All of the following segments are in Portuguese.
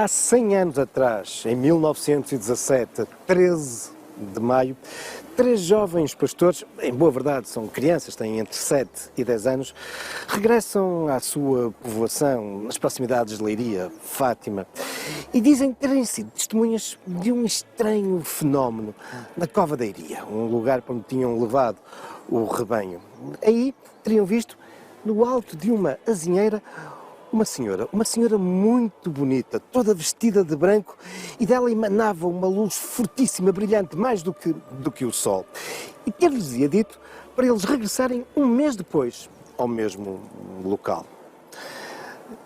Há 100 anos atrás, em 1917, 13 de maio, 3 jovens pastores, em boa verdade são crianças, têm entre 7 e 10 anos, regressam à sua povoação, nas proximidades de Leiria, Fátima, e dizem terem sido testemunhas de um estranho fenómeno na Cova da Iria, um lugar para onde tinham levado o rebanho. Aí teriam visto, no alto de uma azinheira, uma senhora muito bonita, toda vestida de branco, e dela emanava uma luz fortíssima, brilhante, mais do que o sol. E ter-lhes-ia dito para eles regressarem um mês depois ao mesmo local.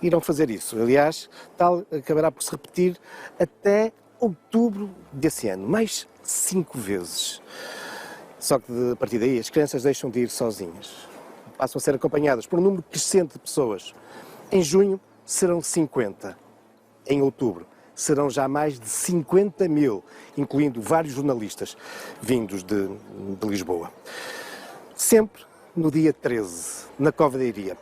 Irão fazer isso. Aliás, tal acabará por se repetir até outubro desse ano, mais 5 vezes. Só que a partir daí as crianças deixam de ir sozinhas. Passam a ser acompanhadas por um número crescente de pessoas. Em junho serão 50. Em outubro serão já mais de 50 mil, incluindo vários jornalistas vindos de Lisboa. Sempre no dia 13, na Cova da Iria.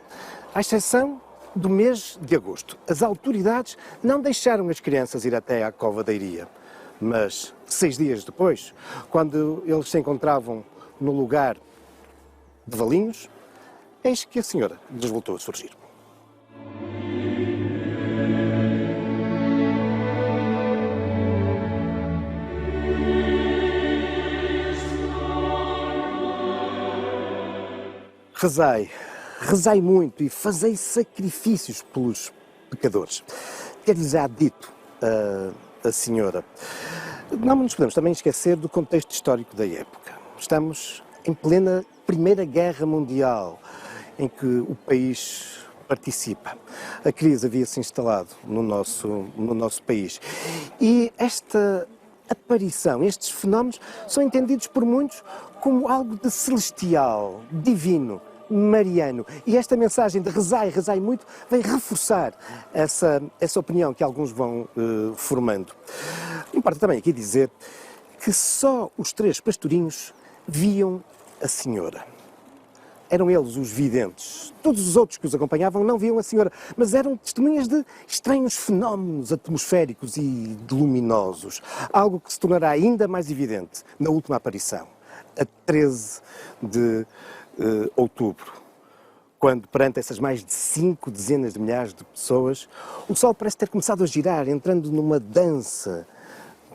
À exceção do mês de agosto. As autoridades não deixaram as crianças ir até à Cova da Iria. Mas 6 dias depois, quando eles se encontravam no lugar de Valinhos, eis que a senhora lhes voltou a surgir. Rezai muito e fazei sacrifícios pelos pecadores. Ter-lhes dito a senhora. Não nos podemos também esquecer do contexto histórico da época. Estamos em plena Primeira Guerra Mundial, em que o país participa. A crise havia-se instalado no nosso país. E esta aparição, estes fenómenos, são entendidos por muitos como algo de celestial, divino, mariano. E esta mensagem de rezai muito, vem reforçar essa opinião que alguns vão formando. Importa também aqui dizer que só os 3 pastorinhos viam a senhora. Eram eles os videntes. Todos os outros que os acompanhavam não viam a senhora, mas eram testemunhas de estranhos fenómenos atmosféricos e luminosos. Algo que se tornará ainda mais evidente na última aparição, a 13 de outubro, quando perante essas mais de 5 dezenas de milhares de pessoas, o sol parece ter começado a girar, entrando numa dança,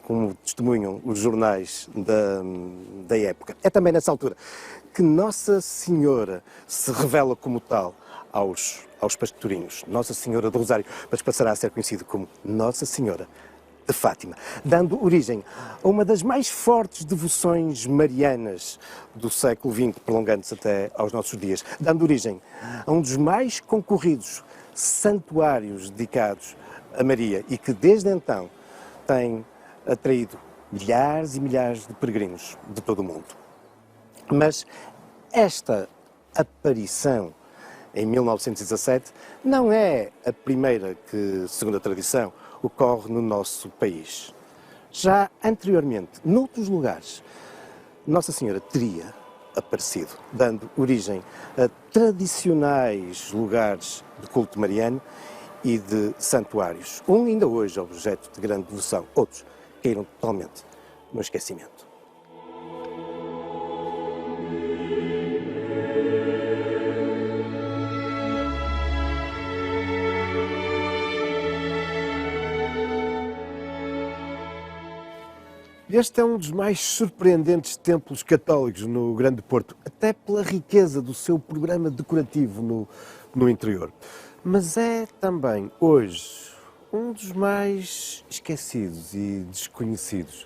como testemunham os jornais da época. É também nessa altura que Nossa Senhora se revela como tal aos pastorinhos. Nossa Senhora do Rosário, mas passará a ser conhecida como Nossa Senhora de Fátima, dando origem a uma das mais fortes devoções marianas do século XX, prolongando-se até aos nossos dias, dando origem a um dos mais concorridos santuários dedicados a Maria e que desde então tem atraído milhares e milhares de peregrinos de todo o mundo. Mas esta aparição em 1917 não é a primeira que, segundo a tradição, ocorre no nosso país. Já anteriormente, noutros lugares, Nossa Senhora teria aparecido, dando origem a tradicionais lugares de culto mariano e de santuários. Um ainda hoje objeto de grande devoção, outros caíram totalmente no esquecimento. Este é um dos mais surpreendentes templos católicos no Grande Porto, até pela riqueza do seu programa decorativo no interior. Mas é também, hoje, um dos mais esquecidos e desconhecidos.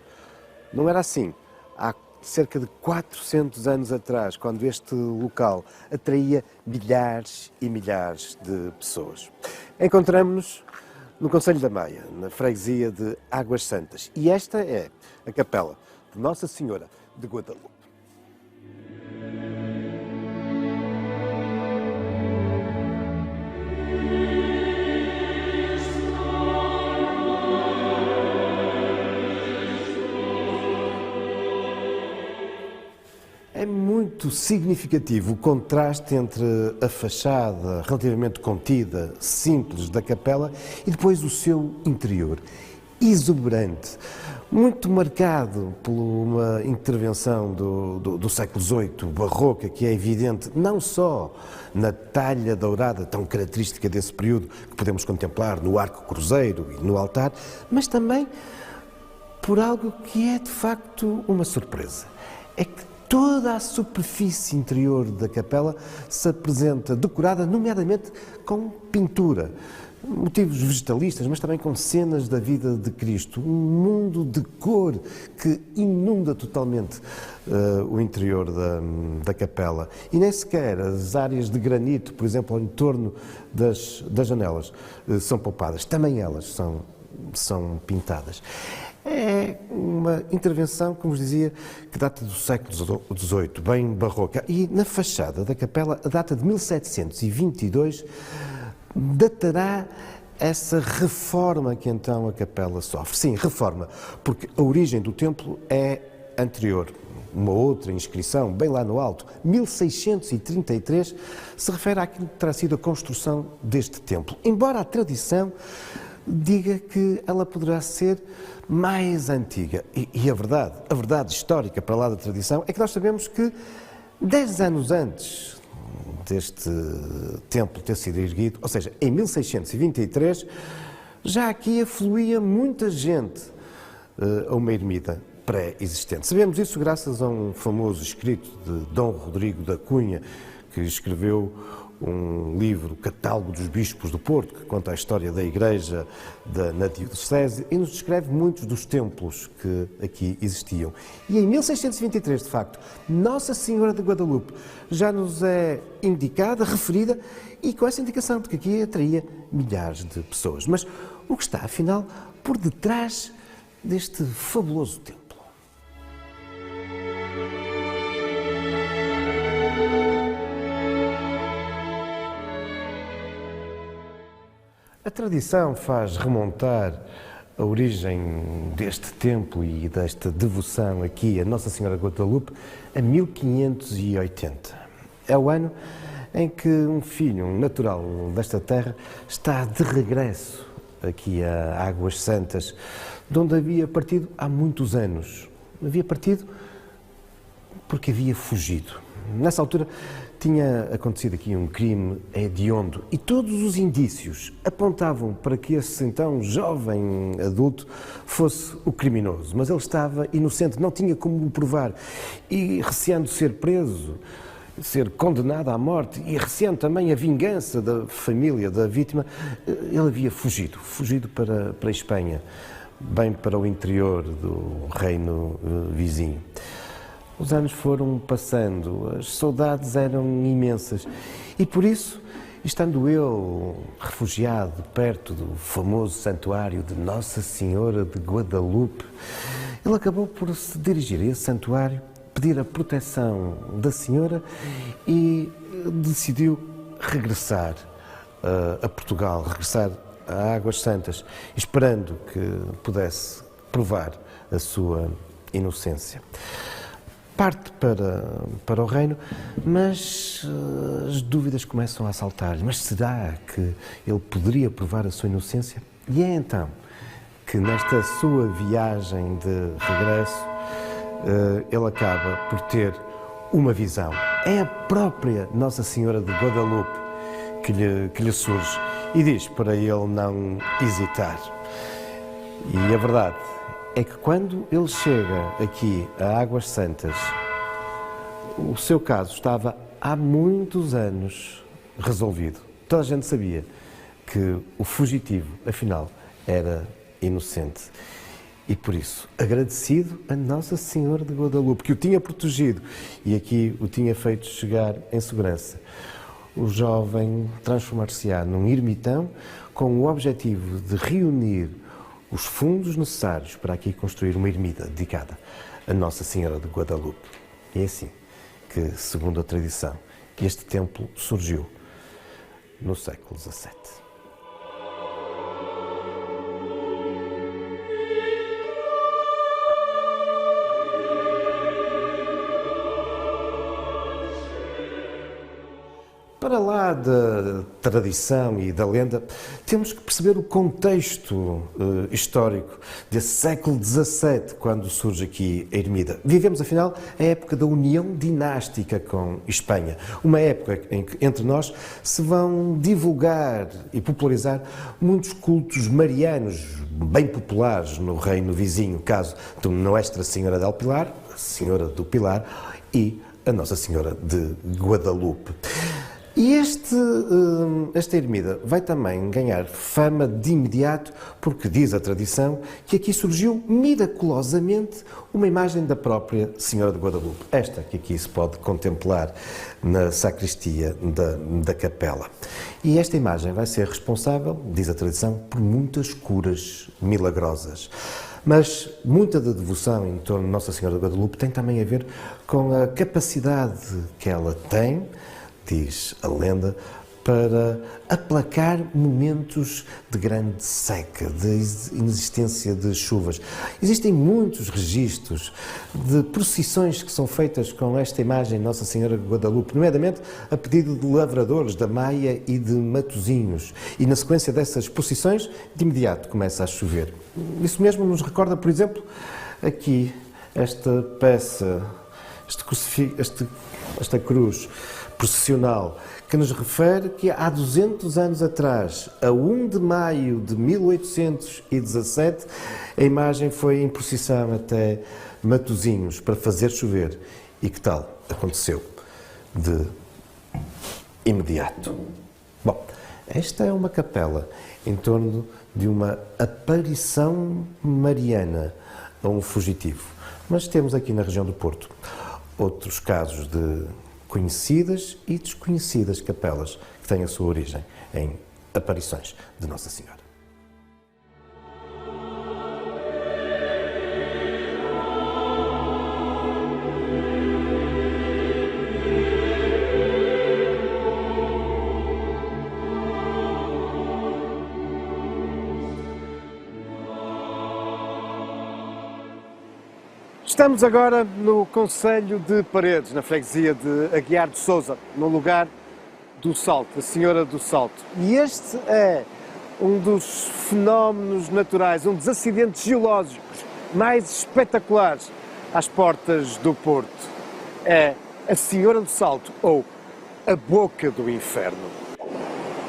Não era assim há cerca de 400 anos atrás, quando este local atraía milhares e milhares de pessoas. Encontramos-nos no Concelho da Maia, na freguesia de Águas Santas. E esta é a capela de Nossa Senhora de Guadalupe. É muito muito significativo o contraste entre a fachada relativamente contida, simples da capela e depois o seu interior, exuberante, muito marcado por uma intervenção do século XVIII, barroca, que é evidente não só na talha dourada, tão característica desse período, que podemos contemplar no arco cruzeiro e no altar, mas também por algo que é de facto uma surpresa. É que toda a superfície interior da capela se apresenta decorada, nomeadamente com pintura, motivos vegetalistas, mas também com cenas da vida de Cristo, um mundo de cor que inunda totalmente o interior da capela. E nem sequer as áreas de granito, por exemplo, ao entorno das janelas, são poupadas, também elas são pintadas. É uma intervenção, como vos dizia, que data do século XVIII, bem barroca. E na fachada da capela, a data de 1722, datará essa reforma que então a capela sofre. Sim, reforma, porque a origem do templo é anterior. Uma outra inscrição, bem lá no alto, 1633, se refere àquilo que terá sido a construção deste templo. Embora a tradição diga que ela poderá ser mais antiga. E a verdade histórica para lá da tradição é que nós sabemos que 10 anos antes deste templo ter sido erguido, ou seja, em 1623, já aqui afluía muita gente a uma ermida pré-existente. Sabemos isso graças a um famoso escrito de Dom Rodrigo da Cunha, que escreveu um livro, Catálogo dos Bispos do Porto, que conta a história da Igreja na Diocese e nos descreve muitos dos templos que aqui existiam. E em 1623, de facto, Nossa Senhora de Guadalupe já nos é indicada, referida, e com essa indicação de que aqui atraía milhares de pessoas. Mas o que está, afinal, por detrás deste fabuloso templo? A tradição faz remontar a origem deste templo e desta devoção aqui a Nossa Senhora de Guadalupe a 1580. É o ano em que um filho, um natural desta terra, está de regresso aqui a Águas Santas, de onde havia partido há muitos anos. Havia partido porque havia fugido. Nessa altura tinha acontecido aqui um crime hediondo e todos os indícios apontavam para que esse então jovem adulto fosse o criminoso. Mas ele estava inocente, não tinha como o provar e, receando ser preso, ser condenado à morte e receando também a vingança da família da vítima, ele havia fugido para a Espanha, bem para o interior do reino vizinho. Os anos foram passando, as saudades eram imensas e por isso, estando ele refugiado perto do famoso santuário de Nossa Senhora de Guadalupe, ele acabou por se dirigir a esse santuário, pedir a proteção da Senhora e decidiu regressar a Portugal, regressar a Águas Santas, esperando que pudesse provar a sua inocência. Parte para o reino, mas as dúvidas começam a assaltar-lhe. Mas será que ele poderia provar a sua inocência? E é então que nesta sua viagem de regresso, ele acaba por ter uma visão. É a própria Nossa Senhora de Guadalupe que lhe surge e diz para ele não hesitar. E a verdade é que quando ele chega aqui a Águas Santas, o seu caso estava há muitos anos resolvido. Toda a gente sabia que o fugitivo, afinal, era inocente. E por isso, agradecido a Nossa Senhora de Guadalupe, que o tinha protegido e aqui o tinha feito chegar em segurança, o jovem transformar-se-á num ermitão com o objetivo de reunir os fundos necessários para aqui construir uma ermida dedicada a Nossa Senhora de Guadalupe. E é assim que, segundo a tradição, este templo surgiu no século XVII. para lá da tradição e da lenda, temos que perceber o contexto histórico desse século XVII, quando surge aqui a ermida. Vivemos, afinal, a época da união dinástica com Espanha. Uma época em que, entre nós, se vão divulgar e popularizar muitos cultos marianos, bem populares no reino vizinho, caso de Nuestra Senhora del Pilar, a Senhora do Pilar, e a Nossa Senhora de Guadalupe. E esta ermida vai também ganhar fama de imediato porque diz a tradição que aqui surgiu miraculosamente uma imagem da própria Senhora de Guadalupe. Esta que aqui se pode contemplar na sacristia da capela. E esta imagem vai ser responsável, diz a tradição, por muitas curas milagrosas. Mas muita da devoção em torno de Nossa Senhora de Guadalupe tem também a ver com a capacidade que ela tem, diz a lenda, para aplacar momentos de grande seca, de inexistência de chuvas. Existem muitos registros de procissões que são feitas com esta imagem de Nossa Senhora de Guadalupe, nomeadamente a pedido de lavradores da Maia e de Matosinhos. E na sequência dessas procissões, de imediato começa a chover. Isso mesmo nos recorda, por exemplo, aqui esta peça, esta cruz processional, que nos refere que há 200 anos atrás, a 1 de maio de 1817, a imagem foi em procissão até Matosinhos para fazer chover. E que tal? Aconteceu de imediato. Bom, esta é uma capela em torno de uma aparição mariana a um fugitivo. Mas temos aqui na região do Porto outros casos de conhecidas e desconhecidas capelas que têm a sua origem em aparições de Nossa Senhora. Estamos agora no concelho de Paredes, na freguesia de Aguiar de Sousa, no lugar do Salto, a Senhora do Salto. E este é um dos fenómenos naturais, um dos acidentes geológicos mais espetaculares às portas do Porto. É a Senhora do Salto, ou a Boca do Inferno.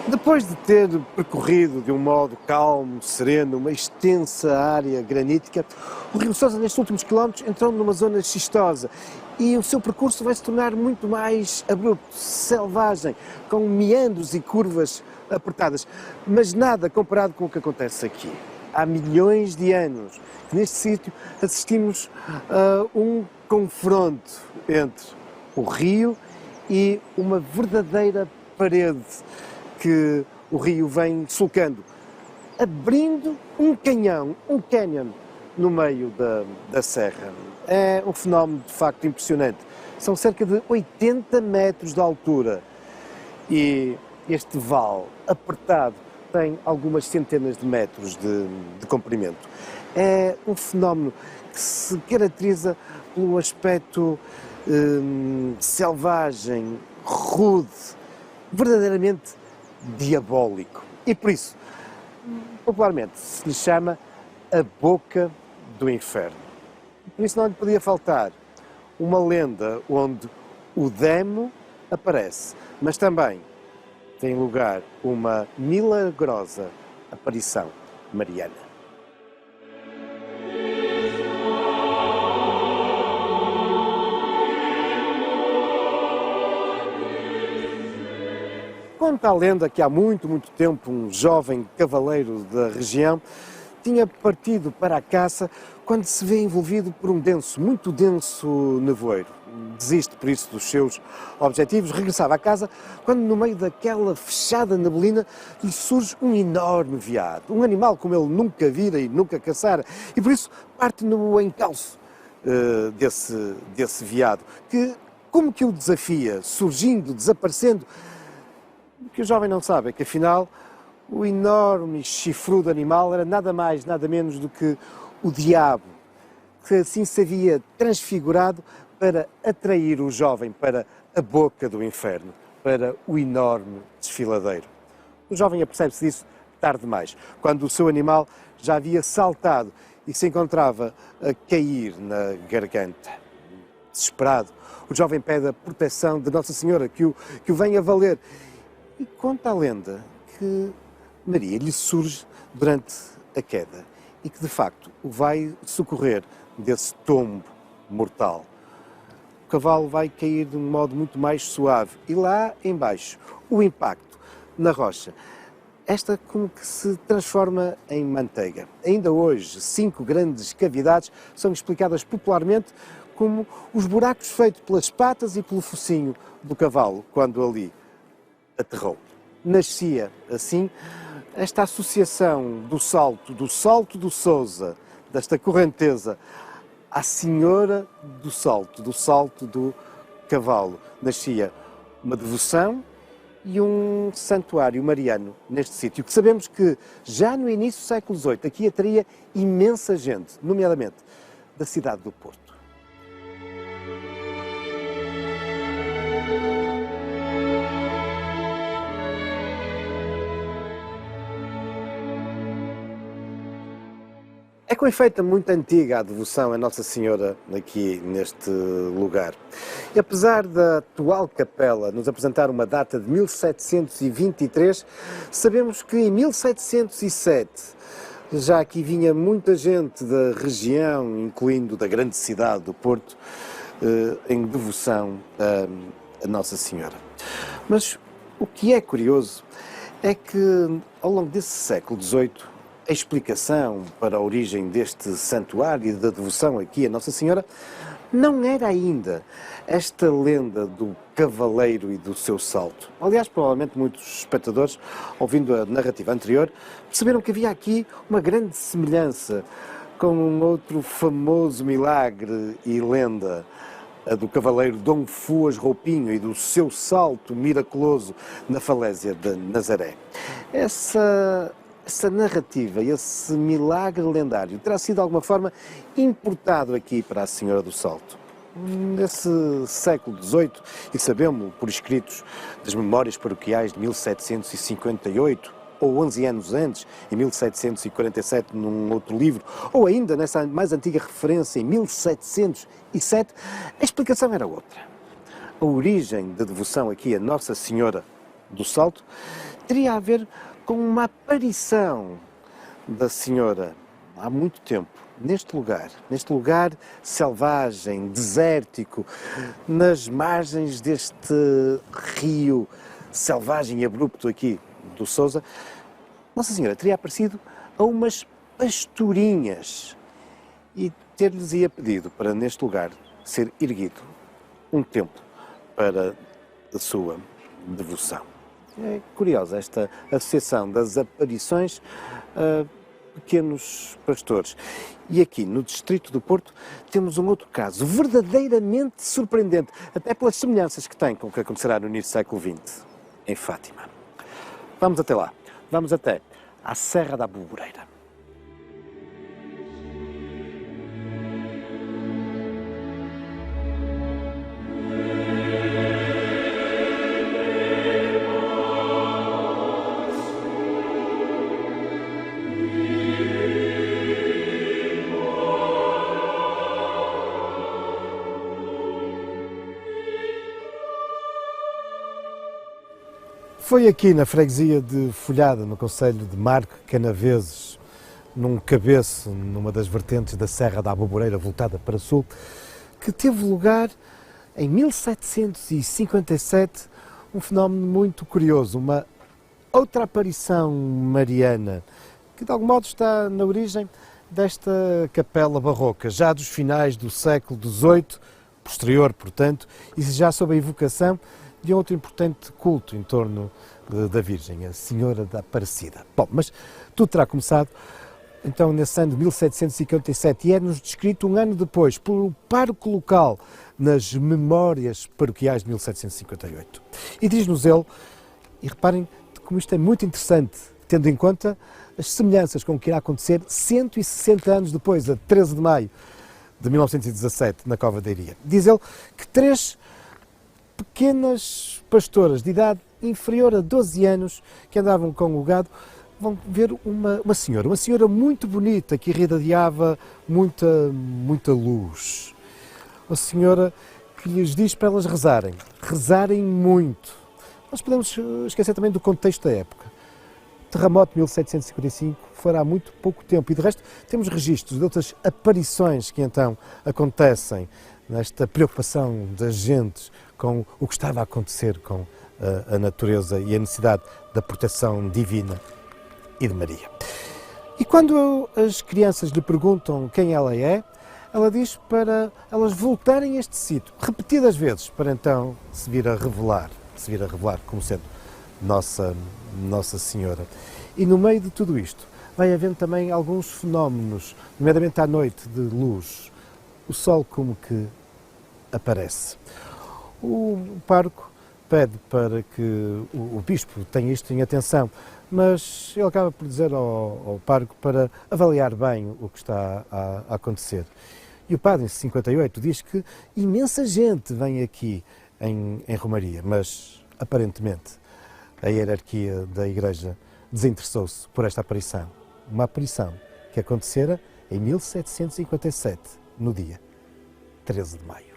Depois de ter percorrido de um modo calmo, sereno, uma extensa área granítica, o Rio Sousa, nestes últimos quilómetros, entrou numa zona xistosa e o seu percurso vai se tornar muito mais abrupto, selvagem, com meandros e curvas apertadas, mas nada comparado com o que acontece aqui. Há milhões de anos que neste sítio assistimos a um confronto entre o rio e uma verdadeira parede que o rio vem sulcando, abrindo um canhão, um canyon, no meio da serra. É um fenómeno de facto impressionante. São cerca de 80 metros de altura e este vale apertado tem algumas centenas de metros de comprimento. É um fenómeno que se caracteriza pelo aspecto selvagem, rude, verdadeiramente diabólico. E por isso, popularmente, se lhe chama a Boca do Inferno. Por isso não lhe podia faltar uma lenda onde o demo aparece, mas também tem lugar uma milagrosa aparição mariana. Conta a lenda que há muito tempo um jovem cavaleiro da região tinha partido para a caça quando se vê envolvido por um muito denso nevoeiro. Desiste por isso dos seus objetivos, regressava à casa quando no meio daquela fechada neblina lhe surge um enorme veado, um animal como ele nunca vira e nunca caçara, e por isso parte no encalço desse veado, que como que o desafia, surgindo, desaparecendo. O que o jovem não sabe é que, afinal, o enorme chifrudo animal era nada mais, nada menos do que o diabo, que assim se havia transfigurado para atrair o jovem para a boca do inferno. para o enorme desfiladeiro. O jovem apercebe-se disso tarde demais, quando o seu animal já havia saltado e se encontrava a cair na garganta. Desesperado, o jovem pede a proteção de Nossa Senhora, que o venha valer. E conta a lenda que Maria lhe surge durante a queda e que, de facto, o vai socorrer desse tombo mortal. O cavalo vai cair de um modo muito mais suave e lá embaixo, o impacto na rocha, esta como que se transforma em manteiga. Ainda hoje, 5 grandes cavidades são explicadas popularmente como os buracos feitos pelas patas e pelo focinho do cavalo quando ali aterrou. Nascia, assim, esta associação do salto do Sousa, desta correnteza, à Senhora do salto do cavalo. Nascia uma devoção e um santuário mariano neste sítio, que sabemos que já no início do século XVIII aqui atraía imensa gente, nomeadamente da cidade do Porto. É com efeito muito antiga a devoção a Nossa Senhora aqui neste lugar. E apesar da atual capela nos apresentar uma data de 1723, sabemos que em 1707 já aqui vinha muita gente da região, incluindo da grande cidade do Porto, em devoção a Nossa Senhora. Mas o que é curioso é que ao longo desse século XVIII, a explicação para a origem deste santuário e da devoção aqui a Nossa Senhora não era ainda esta lenda do cavaleiro e do seu salto. Aliás, provavelmente muitos espectadores, ouvindo a narrativa anterior, perceberam que havia aqui uma grande semelhança com um outro famoso milagre e lenda, a do cavaleiro Dom Fuas Roupinho e do seu salto miraculoso na falésia de Nazaré. Essa narrativa, esse milagre lendário, terá sido de alguma forma importado aqui para a Senhora do Salto. Nesse século XVIII, e sabemos por escritos das Memórias Paroquiais de 1758, ou 11 anos antes, em 1747, num outro livro, ou ainda nessa mais antiga referência, em 1707, a explicação era outra. A origem da devoção aqui a Nossa Senhora do Salto teria a ver com uma aparição da Senhora há muito tempo, neste lugar selvagem, desértico, nas margens deste rio selvagem e abrupto aqui do Sousa. Nossa Senhora teria aparecido a umas pastorinhas e ter-lhes-ia pedido para neste lugar ser erguido um templo para a sua devoção. É curiosa esta associação das aparições a pequenos pastores. E aqui, no distrito do Porto, temos um outro caso verdadeiramente surpreendente, até pelas semelhanças que tem com o que acontecerá no início do século XX, em Fátima. Vamos até lá. Vamos até à Serra da Aboboreira. Foi aqui na freguesia de Folhada, no concelho de Marco Canaveses, num cabeço, numa das vertentes da Serra da Aboboreira, voltada para sul, que teve lugar, em 1757, um fenómeno muito curioso, uma outra aparição mariana, que de algum modo está na origem desta capela barroca, já dos finais do século XVIII, posterior, portanto, e já sob a evocação de outro importante culto em torno da Virgem, a Senhora da Aparecida. Bom, mas tudo terá começado então nesse ano de 1757 e é-nos descrito um ano depois pelo pároco local nas Memórias Paroquiais de 1758. E diz-nos ele, e reparem como isto é muito interessante, tendo em conta as semelhanças com o que irá acontecer 160 anos depois, a 13 de maio de 1917, na Cova da Iria. Diz ele que 3 pequenas pastoras de idade inferior a 12 anos que andavam com o gado, vão ver uma senhora muito bonita que irradiava muita luz. Uma senhora que lhes diz para elas rezarem muito. Nós podemos esquecer também do contexto da época. O terremoto de 1755 foi há muito pouco tempo e, de resto, temos registros de outras aparições que então acontecem nesta preocupação das gentes com o que estava a acontecer com a natureza e a necessidade da proteção divina e de Maria. E quando as crianças lhe perguntam quem ela é, ela diz para elas voltarem a este sítio, repetidas vezes, para então se vir a revelar como sendo Nossa Senhora. E no meio de tudo isto, vai havendo também alguns fenómenos, nomeadamente à noite de luz, o sol como que aparece. O pároco pede para que o bispo tenha isto em atenção, mas ele acaba por dizer ao pároco para avaliar bem o que está a acontecer. E o padre, em 58, diz que imensa gente vem aqui em Romaria, mas aparentemente a hierarquia da Igreja desinteressou-se por esta aparição. Uma aparição que acontecera em 1757, no dia 13 de maio.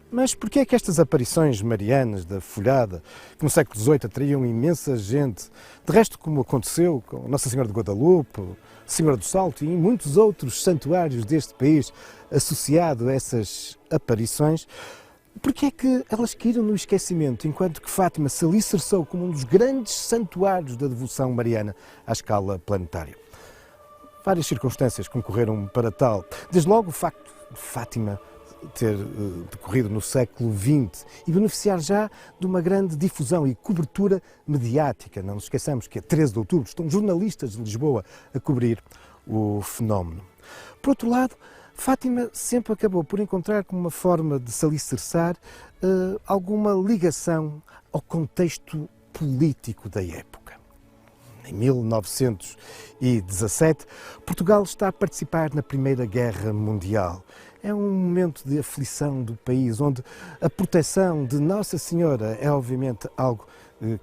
Mas porquê é que estas aparições marianas da folhada, que no século XVIII atraíam imensa gente, de resto como aconteceu com Nossa Senhora de Guadalupe, Senhora do Salto e em muitos outros santuários deste país associado a essas aparições, porquê é que elas caíram no esquecimento, enquanto que Fátima se alicerçou como um dos grandes santuários da devoção mariana à escala planetária? Várias circunstâncias concorreram para tal, desde logo o facto de Fátima ter decorrido no século XX e beneficiar já de uma grande difusão e cobertura mediática. Não nos esqueçamos que a 13 de outubro estão jornalistas de Lisboa a cobrir o fenómeno. Por outro lado, Fátima sempre acabou por encontrar como uma forma de se alicerçar alguma ligação ao contexto político da época. Em 1917, Portugal está a participar na Primeira Guerra Mundial. É um momento de aflição do país, onde a proteção de Nossa Senhora é obviamente algo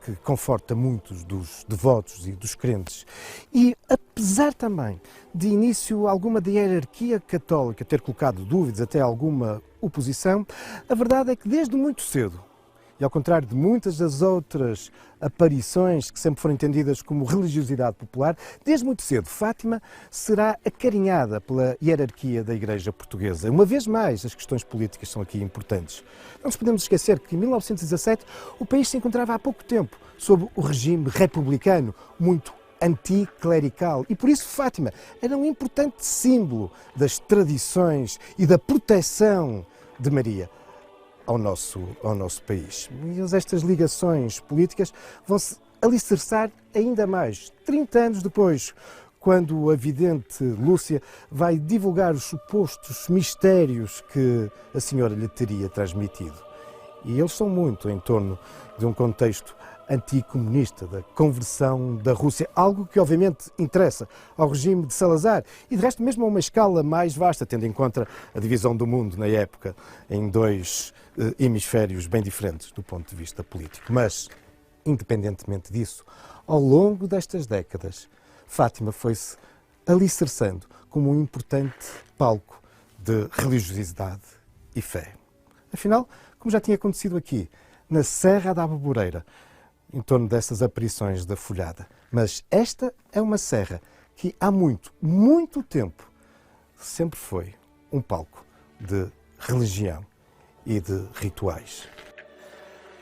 que conforta muitos dos devotos e dos crentes. E apesar também de início alguma da hierarquia católica ter colocado dúvidas, até alguma oposição, a verdade é que desde muito cedo, e ao contrário de muitas das outras aparições que sempre foram entendidas como religiosidade popular, desde muito cedo Fátima será acarinhada pela hierarquia da Igreja Portuguesa. Uma vez mais, as questões políticas são aqui importantes. Não nos podemos esquecer que em 1917 o país se encontrava há pouco tempo sob o regime republicano, muito anticlerical, e por isso Fátima era um importante símbolo das tradições e da proteção de Maria ao nosso país. E estas ligações políticas vão-se alicerçar ainda mais, 30 anos depois, quando a vidente Lúcia vai divulgar os supostos mistérios que a senhora lhe teria transmitido. E eles são muito em torno de um contexto anticomunista, da conversão da Rússia, algo que obviamente interessa ao regime de Salazar e de resto mesmo a uma escala mais vasta, tendo em conta a divisão do mundo na época em dois hemisférios bem diferentes do ponto de vista político. Mas, independentemente disso, ao longo destas décadas, Fátima foi-se alicerçando como um importante palco de religiosidade e fé. Afinal, como já tinha acontecido aqui, na Serra da Aboboreira, em torno dessas aparições da folhada. Mas esta é uma serra que há muito tempo sempre foi um palco de religião e de rituais.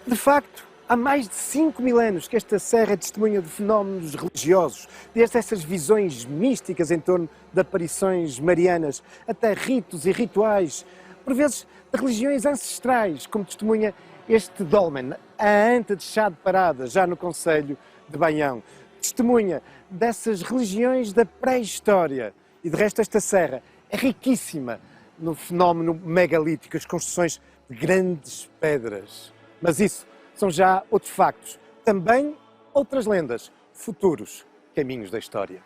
De facto, há mais de 5.000 anos que esta serra é testemunha de fenómenos religiosos, desde essas visões místicas em torno de aparições marianas, até ritos e rituais, por vezes de religiões ancestrais, como testemunha este dolmen, a anta de chá de parada, já no concelho de Baião. Testemunha dessas religiões da pré-história. E de resto esta serra é riquíssima no fenómeno megalítico, as construções de grandes pedras Mas isso são já outros factos. Também outras lendas, futuros caminhos da história.